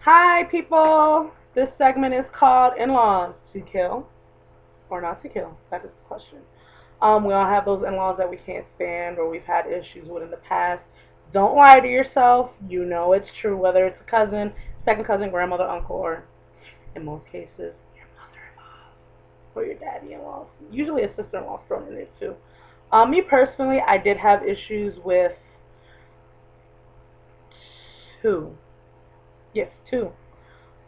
Hi, people. This segment is called In-Laws to Kill or Not to Kill. That is the question. We all have those in-laws that we can't stand or we've had issues with in the past. Don't lie to yourself. You know it's true, whether it's a cousin, second cousin, grandmother, uncle, or in most cases, your mother-in-law or your daddy-in-law. Usually a sister-in-law thrown in there too. Me personally, I did have issues with two. Yes, two.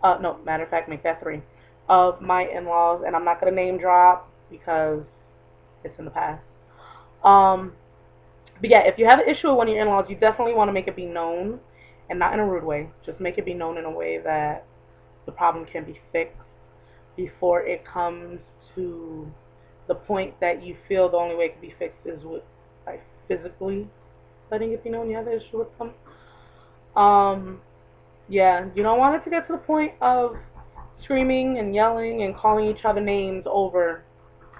No, matter of fact, make that three, of my in-laws, and I'm not gonna name drop because it's in the past. Um, but yeah, if you have an issue with one of your in-laws, you definitely want to make it be known, and not in a rude way. Just make it be known in a way that the problem can be fixed before it comes to the point that you feel the only way it can be fixed is with like physically letting it be known you have an issue with them. Um, yeah, you don't want it to get to the point of screaming and yelling and calling each other names over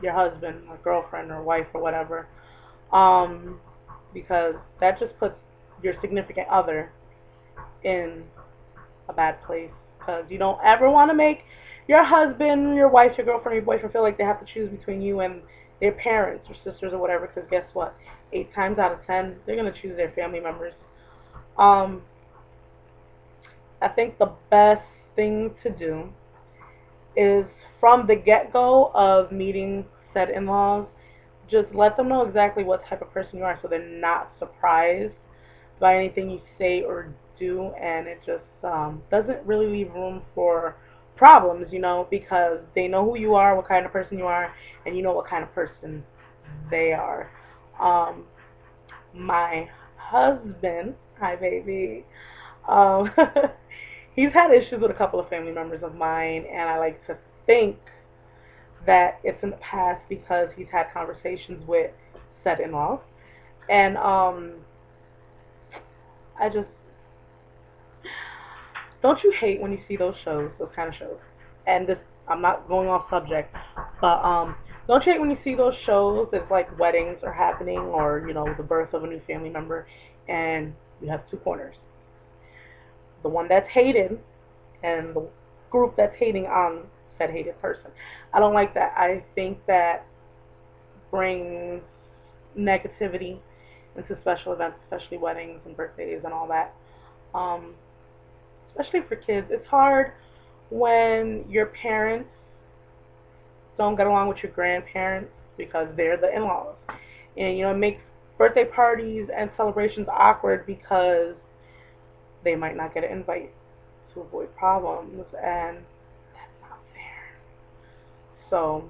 your husband or girlfriend or wife or whatever, um, because that just puts your significant other in a bad place. Because you don't ever want to make your husband, your wife, your girlfriend, your boyfriend feel like they have to choose between you and their parents or sisters or whatever. Because guess what? 8 times out of 10, they're gonna choose their family members. Um, I think the best thing to do is from the get-go of meeting said in-laws, just let them know exactly what type of person you are so they're not surprised by anything you say or do, and it just doesn't really leave room for problems, because they know who you are, what kind of person you are, and you know what kind of person they are. Um, my husband, hi baby, um, he's had issues with a couple of family members of mine, and I like to think that it's in the past because he's had conversations with said in-laws. And I just, don't you hate when you see those shows, those kind of shows? And this, I'm not going off subject, but don't you hate when you see those shows? It's like weddings are happening, or the birth of a new family member, and you have two corners: the one that's hated and the group that's hating on said hated person. I don't like that. I think that brings negativity into special events, especially weddings and birthdays and all that. Um, Especially for kids, it's hard when your parents don't get along with your grandparents because they're the in-laws, and it makes birthday parties and celebrations awkward because they might not get an invite to avoid problems, and that's not fair. So,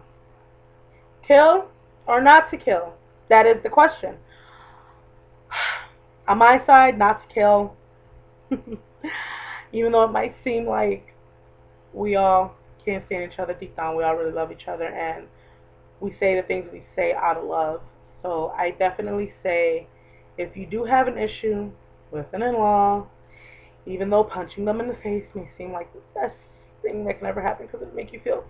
kill or not to kill? That is the question. On my side, not to kill. Even though it might seem like we all can't stand each other, deep down we all really love each other, and we say the things we say out of love. So I definitely say, if you do have an issue with an in-law, even though punching them in the face may seem like the best thing that can ever happen because it make you feel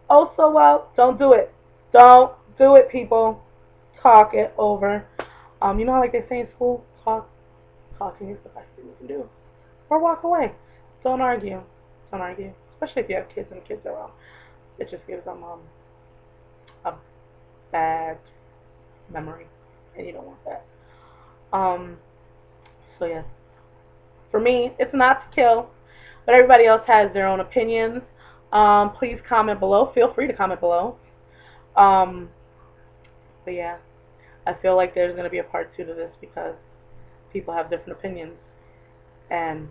oh so well, don't do it. Don't do it, people. Talk it over. You know how like they say in school, talking is the best thing you can do. Or walk away. Don't argue. Don't argue. Especially if you have kids and the kids are around. It just gives them a bad memory, and you don't want that. Um, so yes, for me, it's not to kill, but everybody else has their own opinions. Please comment below. Feel free to comment below. Um, but yeah, I feel like there's gonna be a part 2 to this because people have different opinions, and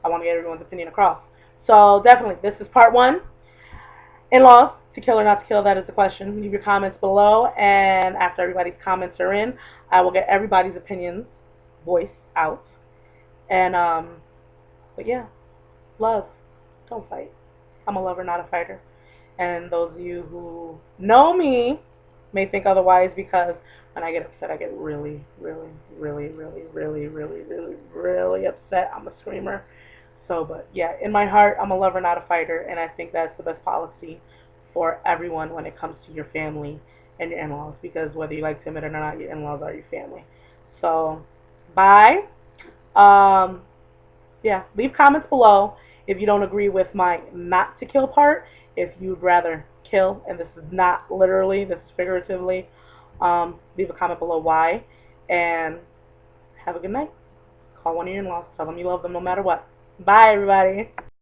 I want to get everyone's opinion across. So definitely, this is part 1. In-laws, to kill or not to kill, that is the question. Leave your comments below, and after everybody's comments are in, I will get everybody's opinions voiced out. And, but yeah, love. Don't fight. I'm a lover, not a fighter. And those of you who know me may think otherwise because when I get upset, I get really, really, really, really, really, really, really, really upset. I'm a screamer. So, but yeah, in my heart, I'm a lover, not a fighter, and I think that's the best policy for everyone when it comes to your family and your in-laws, because whether you like to admit it or not, your in-laws are your family. So, bye. Um, yeah, leave comments below, If you don't agree with my not to kill part, if you'd rather kill, and this is not literally, this is figuratively, leave a comment below why. And have a good night. Call one of your in-laws. Tell them you love them no matter what. Bye, everybody.